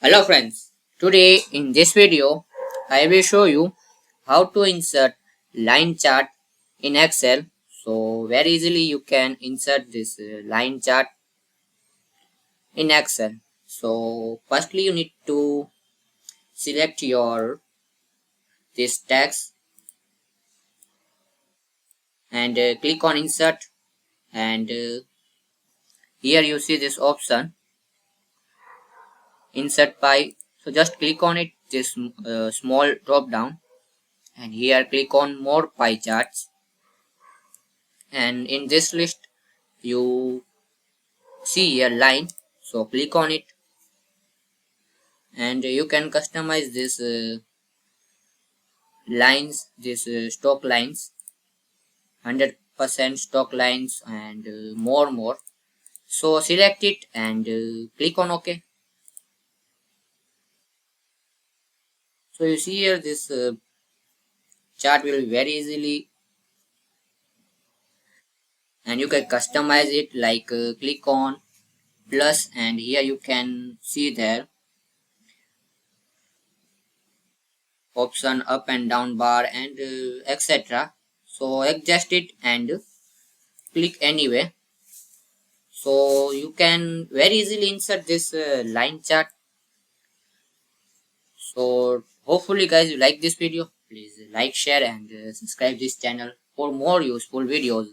Hello friends, today in this video I will show you how to insert line chart in Excel. So very easily you can insert this line chart in Excel. So firstly you need to select your this text and click on insert, and here you see this option insert pie. So just click on it, this small drop down, and here click on more pie charts, and in this list you see a line, so click on it, and you can customize this lines, this stock lines, 100% stock lines, and more. So select it and click on OK. So you see here this chart will very easily, and you can customize it like click on plus, and here you can see there option up and down bar and etc. So adjust it and click anyway. So you can very easily insert this line chart. So hopefully guys you like this video. Please like, share, and subscribe this channel for more useful videos.